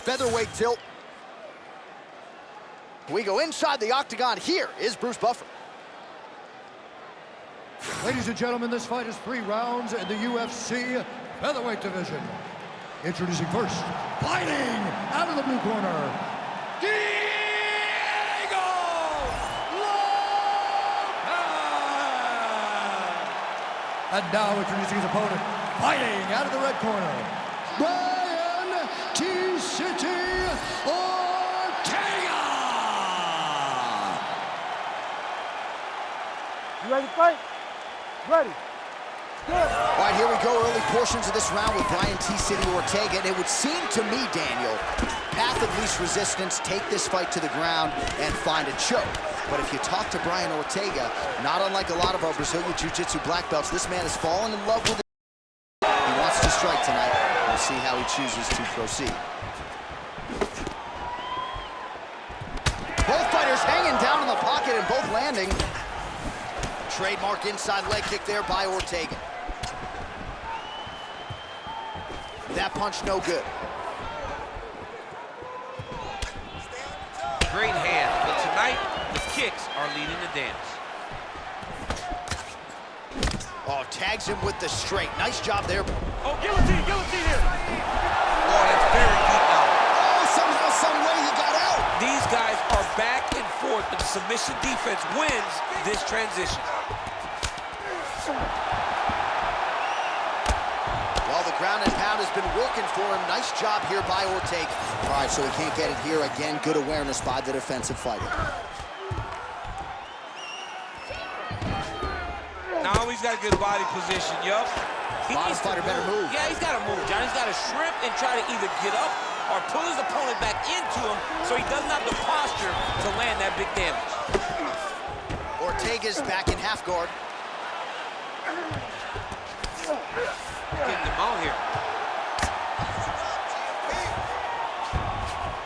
featherweight tilt. We go inside the octagon. Here is Bruce Buffer. Ladies and gentlemen, this fight is 3 rounds in the UFC featherweight division. Introducing first, fighting out of the blue corner, Diego Lopes! And now introducing his opponent, fighting out of the red corner, Brian T-City Ortega! You ready to fight? Ready. Good. All right, here we go. Early portions of this round with Brian T-City Ortega. And it would seem to me, Daniel, path of least resistance, take this fight to the ground and find a choke. But if you talk to Brian Ortega, not unlike a lot of our Brazilian Jiu-Jitsu black belts, this man has fallen in love with it. He wants to strike tonight. We'll see how he chooses to proceed. Both fighters hanging down in the pocket and both landing. Trademark inside leg kick there by Ortega. That punch no good. Great hand, but tonight the kicks are leading the dance. Oh, tags him with the straight. Nice job there. Oh, guillotine here. Oh, that's very deep now. Oh, somehow, some way he got out. These guys are back and forth, but the submission defense wins this transition. Well, the ground and pound has been working for him. Nice job here by Ortega. All right, so he can't get it here. Again, good awareness by the defensive fighter. Now he's got a good body position, yup. Bottom fighter better move. Yeah, he's got to move, John. He's got to shrimp and try to either get up or pull his opponent back into him so he doesn't have the posture to land that big damage. Ortega's back in half guard. Getting him out here.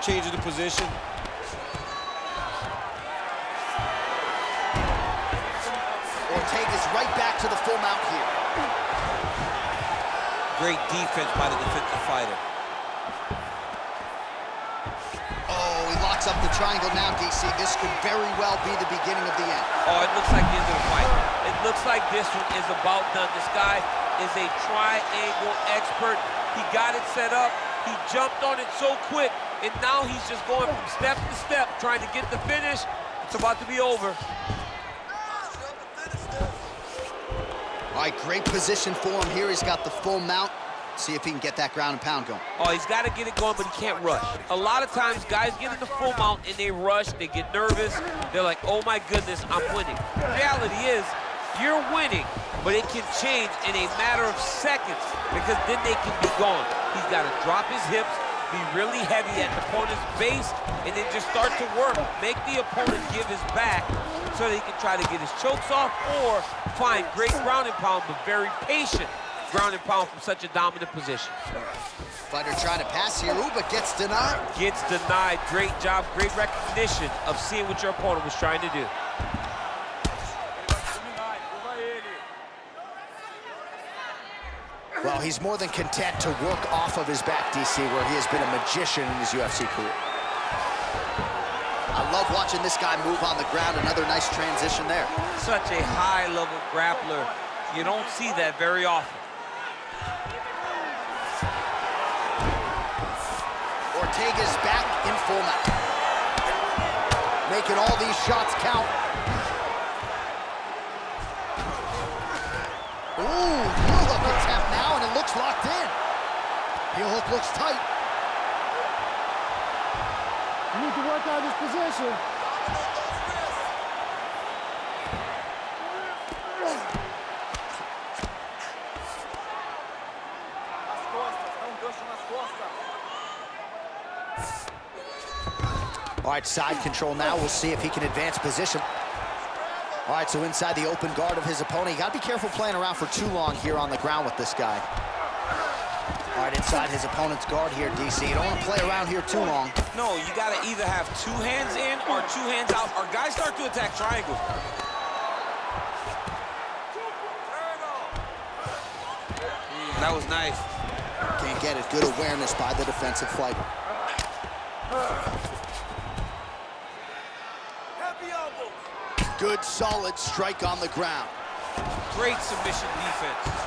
Changing the position. Ortega's right back to the full mount here. Great defense by the defensive fighter. Oh, he locks up the triangle now, DC. This could very well be the beginning of the end. Oh, it looks like the end of the fight. It looks like this one is about done. This guy is a triangle expert. He got it set up. He jumped on it so quick, and now he's just going from step to step, trying to get the finish. It's about to be over. All right, great position for him here. He's got the full mount. See if he can get that ground and pound going. Oh, he's got to get it going, but he can't rush. A lot of times, guys get in the full mount and they rush, they get nervous. They're like, oh my goodness, I'm winning. The reality is, you're winning, but it can change in a matter of seconds because then they can be gone. He's got to drop his hips, be really heavy at the opponent's base, and then just start to work. Make the opponent give his back so that he can try to get his chokes off or find great ground and pound, but very patient ground and pound from such a dominant position. Fighter trying to pass here, ooh, but gets denied. Gets denied. Great job, great recognition of seeing what your opponent was trying to do. Well, he's more than content to work off of his back, DC, where he has been a magician in his UFC career. I love watching this guy move on the ground. Another nice transition there. Such a high-level grappler. You don't see that very often. Ortega's back in full mount. Making all these shots count. Ooh, heel hook attempt now, and it looks locked in. Heel hook looks tight. You need to work out this position. All right, side control now. We'll see if he can advance position. All right, so inside the open guard of his opponent. You got to be careful playing around for too long here on the ground with this guy. All right, inside his opponent's guard here, DC. You don't want to play around here too long. No, you got to either have 2 hands in or 2 hands out, or guys start to attack triangles. That was nice. Can't get it. Good awareness by the defensive fighter. Good, solid strike on the ground. Great submission defense.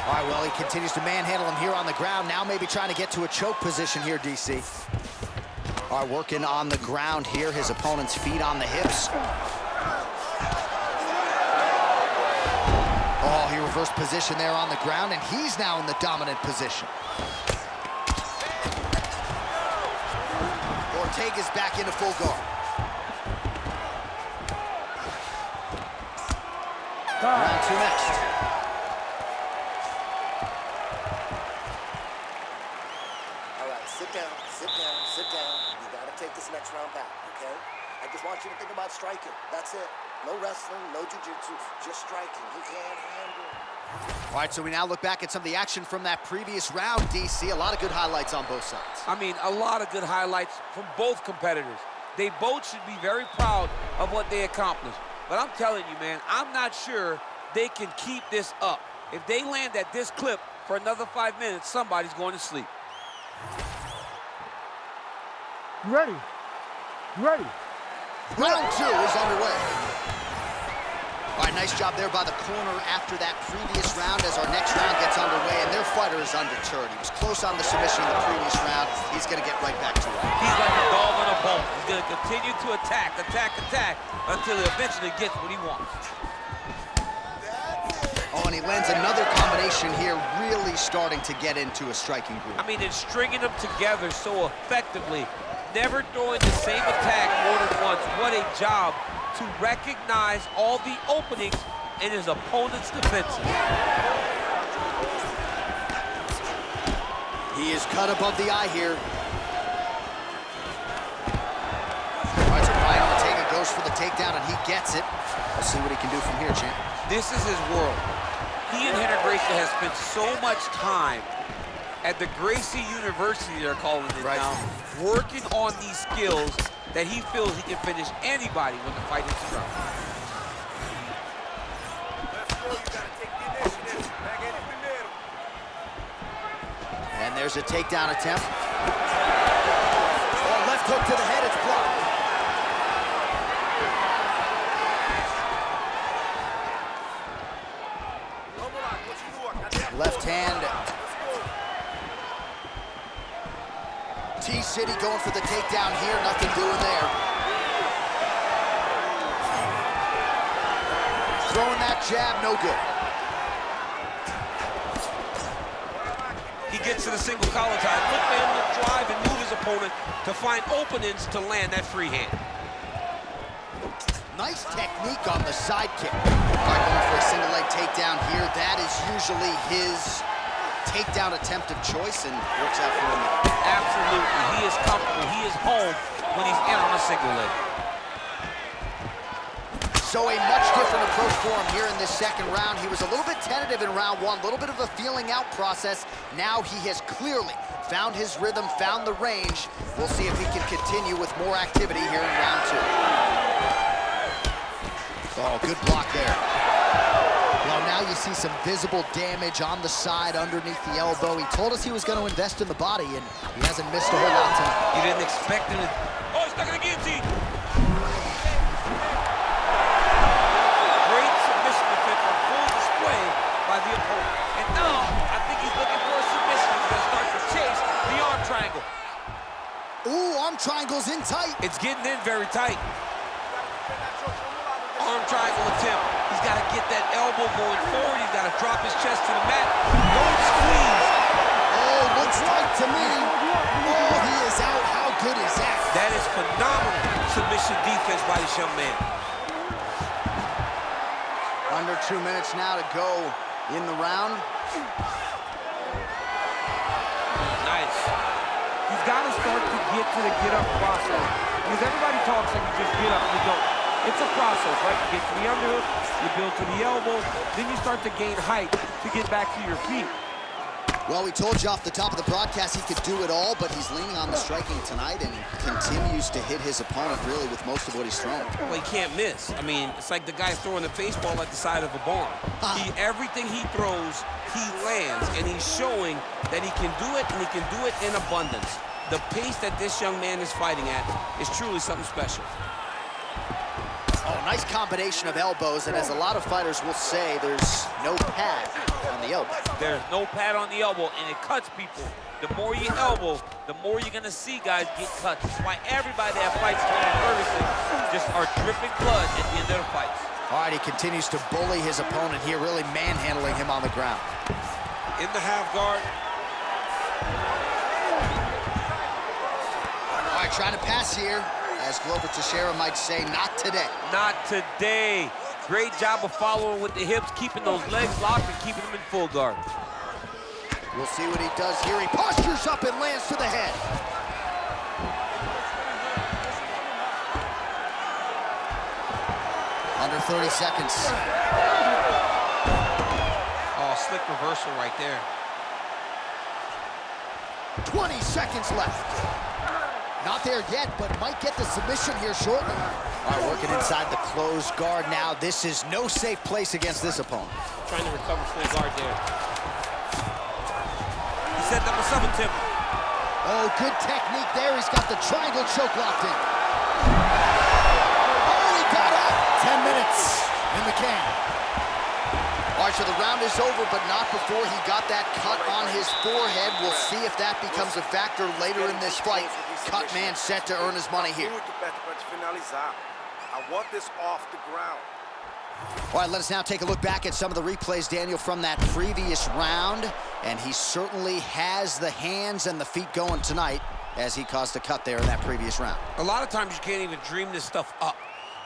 All right, well, he continues to manhandle him here on the ground. Now maybe trying to get to a choke position here, DC. All right, working on the ground here. His opponent's feet on the hips. Oh, he reversed position there on the ground, and he's now in the dominant position. Ortega's back into full guard. Round two next. All right, sit down, sit down, sit down. You gotta take this next round back, okay? I just want you to think about striking. That's it. No wrestling, no jiu-jitsu, just striking. He can't handle. All right, so we now look back at some of the action from that previous round, DC. A lot of good highlights on both sides. I mean, a lot of good highlights from both competitors. They both should be very proud of what they accomplished. But I'm telling you, man, I'm not sure they can keep this up. If they land at this clip for another 5 minutes, somebody's going to sleep. You ready? You ready? Round two is underway. All right, nice job there by the corner after that previous round as our next round gets underway, and their fighter is undeterred. He was close on the submission in the previous round. He's going to get right back to it. He's like a dog on a bone. He's going to continue to attack, until he eventually gets what he wants. Oh, and he lands another combination here, really starting to get into a striking groove. I mean, it's stringing them together so effectively, never throwing the same attack more than once. What a job to recognize all the openings in his opponent's defenses. He is cut above the eye here. All right, so Brian Ortega goes for the takedown, and he gets it. We'll see what he can do from here, champ. This is his world. He and Henry Gracie has spent so much time at the Gracie University, they're calling it now, working on these skills that he feels he can finish anybody when the fight hits the ground. And there's a takedown attempt. Oh, left hook to the head, it's blocked. Left hand. T-City going for the takedown here, nothing doing there. Throwing that jab, no good. He gets to the single collar tie. Look for him to drive and move his opponent to find openings to land that free hand. Nice technique on the side kick. Going for a single leg takedown here. That is usually his takedown attempt of choice, and works out for him. Absolutely. He is comfortable. He is home when he's in on a single leg. So a much different approach for him here in this second round. He was a little bit tentative in round one, a little bit of a feeling out process. Now he has clearly found his rhythm, found the range. We'll see if he can continue with more activity here in round two. Oh, good block there. Well, now you see some visible damage on the side underneath the elbow. He told us he was going to invest in the body, and he hasn't missed a whole lot tonight. You didn't expect him to... Oh, he's stuck in the guillotine. Great submission defense on full display by the opponent. And now, I think he's looking for a submission. He's going to start to chase the arm triangle. Ooh, arm triangle's in tight. It's getting in very tight. Arm triangle attempt. He's got to get that elbow going forward. He's got to drop his chest to the mat. Don't squeeze. Oh, looks tight to me. Oh, he is out. How good is that? That is phenomenal submission defense by this young man. Under 2 minutes now to go in the round. Nice. You've got to start to get to the get-up process. Because everybody talks like you just get up and you don't. It's a process, right? You get to the underhook, you build to the elbow, then you start to gain height to get back to your feet. Well, we told you off the top of the broadcast he could do it all, but he's leaning on the striking tonight and continues to hit his opponent really with most of what he's throwing. Well, he can't miss. I mean, it's like the guy throwing a baseball at the side of a barn. Everything he throws, he lands, and he's showing that he can do it, and he can do it in abundance. The pace that this young man is fighting at is truly something special. Oh, nice combination of elbows, and as a lot of fighters will say, there's no pad on the elbow. There's no pad on the elbow, and it cuts people. The more you elbow, the more you're going to see guys get cut. That's why everybody that fights Tony Ferguson just are dripping blood at the end of the fights. All right, he continues to bully his opponent here, really manhandling him on the ground. In the half guard. All right, trying to pass here. As Glover Teixeira might say, not today. Not today. Great job of following with the hips, keeping those legs locked and keeping them in full guard. We'll see what he does here. He postures up and lands to the head. Under 30 seconds. Oh, slick reversal right there. 20 seconds left. Not there yet, but might get the submission here shortly. All right, working inside the closed guard now. This is no safe place against this opponent. Trying to recover from the guard there. He set up a sub attempt. Oh, good technique there. He's got the triangle choke locked in. Oh, he got up. 10 minutes in the can. All right, so the round is over, but not before he got that cut on his forehead. We'll see if that becomes a factor later in this fight. Cut man set to earn his money here. I want this off the ground. All right, let us now take a look back at some of the replays, Daniel, from that previous round. And he certainly has the hands and the feet going tonight as he caused a cut there in that previous round. A lot of times you can't even dream this stuff up,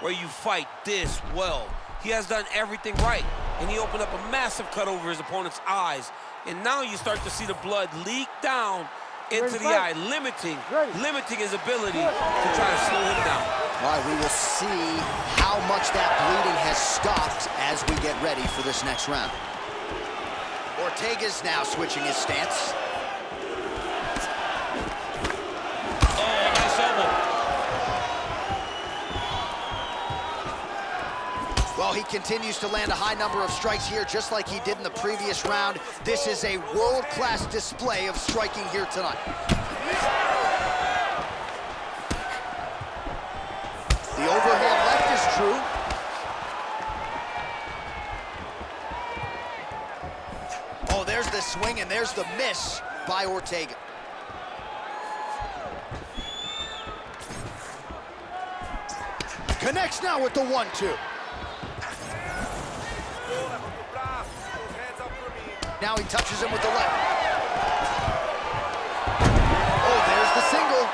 where you fight this well. He has done everything right, and he opened up a massive cut over his opponent's eyes. And now you start to see the blood leak down into the eye, limiting his ability to try to slow him down. All right, we will see how much that bleeding has stopped as we get ready for this next round. Ortega's now switching his stance. Oh, nice elbow. Well, he continues to land a high number of strikes here, just like he did in the previous round. This is a world-class display of striking here tonight. The overhand left is true. Oh, there's the swing, and there's the miss by Ortega. Connects now with the 1-2. Now he touches him with the left. Oh, there's the single.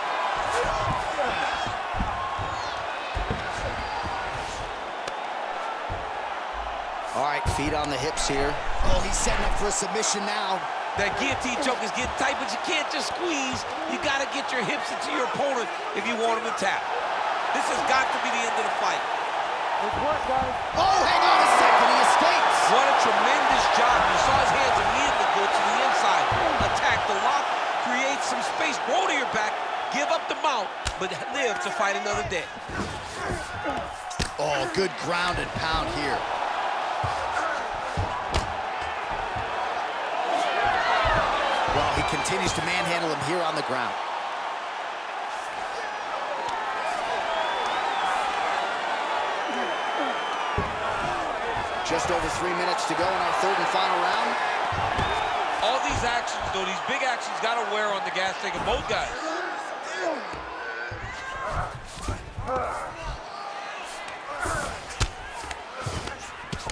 All right, feet on the hips here. Oh, he's setting up for a submission now. That guillotine choke is getting tight, but you can't just squeeze. You got to get your hips into your opponent if you want him to tap. This has got to be the end of the fight. Oh, hang on a second, he escapes. What a tremendous job. You saw his hands immediately go to the inside. Attack the lock, create some space, roll to your back, give up the mount, but live to fight another day. Oh, good ground and pound here. Well, he continues to manhandle him here on the ground. Just over 3 minutes to go in our third and final round. All these actions, though, these big actions got to wear on the gas tank of both guys.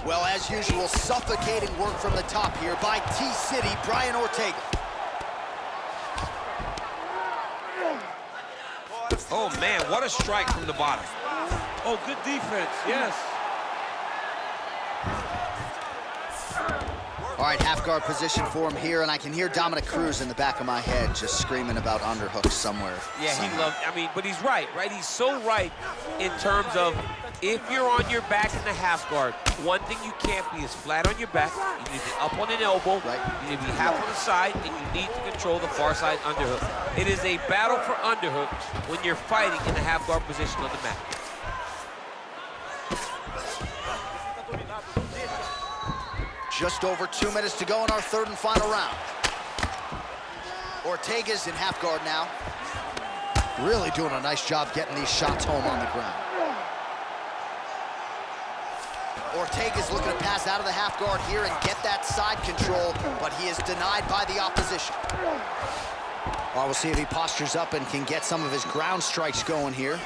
Well, as usual, suffocating work from the top here by T-City, Brian Ortega. Oh, man, what a strike from the bottom. Oh, good defense, yes. All right, half guard position for him here, and I can hear Dominic Cruz in the back of my head just screaming about underhooks somewhere. Yeah, he loved, but he's right? He's so right in terms of If you're on your back in the half guard, one thing you can't be is flat on your back. You need to be up on an elbow. Right. You need to be half on the side, and you need to control the far side underhook. It is a battle for underhook when you're fighting in the half guard position on the mat. Just over 2 minutes to go in our third and final round. Ortega's in half guard now. Really doing a nice job getting these shots home on the ground. Ortega's looking to pass out of the half guard here and get that side control, but he is denied by the opposition. Well, we'll see if he postures up and can get some of his ground strikes going here.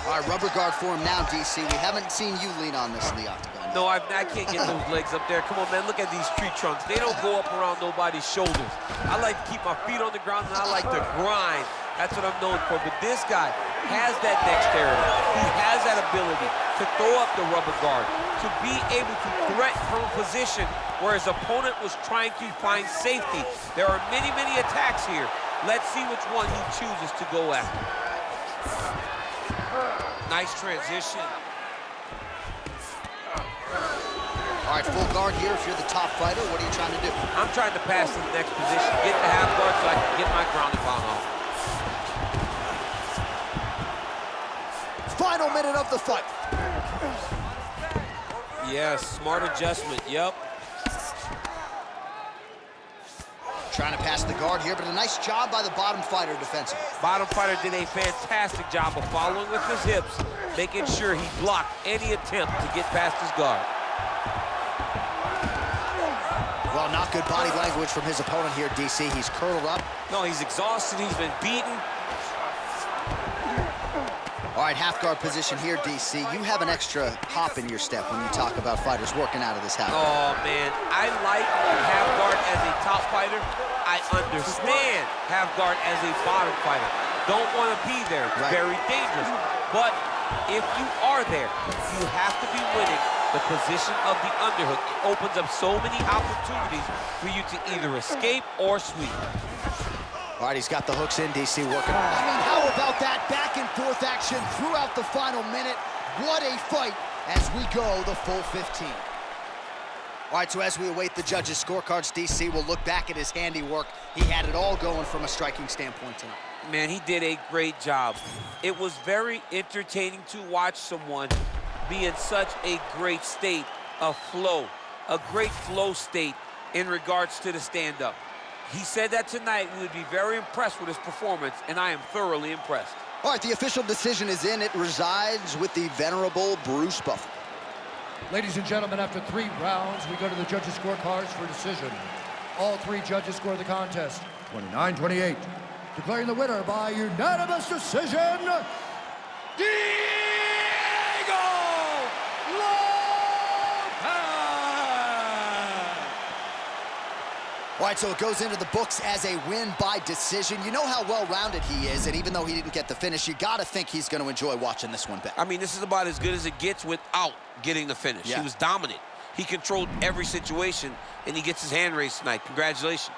All right, rubber guard for him now, DC. We haven't seen you lean on this in the octagon. No, I can't get those legs up there. Come on, man, look at these tree trunks. They don't go up around nobody's shoulders. I like to keep my feet on the ground, and I like to grind. That's what I'm known for. But this guy has that dexterity. He has that ability to throw up the rubber guard, to be able to threaten from a position where his opponent was trying to find safety. There are many, many attacks here. Let's see which one he chooses to go after. Nice transition. All right, full guard here. If you're the top fighter, what are you trying to do? I'm trying to pass to the next position, get the half guard so I can get my ground and pound off. Final minute of the fight. Yes, smart adjustment, yep. Trying to pass the guard here, but a nice job by the bottom fighter defensively. Bottom fighter did a fantastic job of following with his hips, making sure he blocked any attempt to get past his guard. Well, not good body language from his opponent here, DC. He's curled up. No, he's exhausted, he's been beaten. All right, half guard position here, DC. You have an extra hop in your step when you talk about fighters working out of this half guard. Oh, man, I like half guard as a top fighter. I understand half guard as a bottom fighter. Don't want to be there, it's very dangerous. But if you are there, you have to be winning the position of the underhook. It opens up so many opportunities for you to either escape or sweep. All right, he's got the hooks in, DC, working on it. I mean, how about that back and forth action throughout the final minute? What a fight as we go the full 15. All right, so as we await the judges' scorecards, DC will look back at his handiwork. He had it all going from a striking standpoint tonight. Man, he did a great job. It was very entertaining to watch someone be in such a great state of flow, a great flow state in regards to the stand-up. He said that tonight we would be very impressed with his performance, and I am thoroughly impressed. All right, the official decision is in. It resides with the venerable Bruce Buffer. Ladies and gentlemen, after 3 rounds, we go to the judges' scorecards for decision. All 3 judges score the contest 29-28. Declaring the winner by unanimous decision, Diego Lopes! All right, so it goes into the books as a win by decision. You know how well-rounded he is, and even though he didn't get the finish, you got to think he's going to enjoy watching this one back. I mean, this is about as good as it gets without getting the finish. Yeah. He was dominant. He controlled every situation, and he gets his hand raised tonight. Congratulations.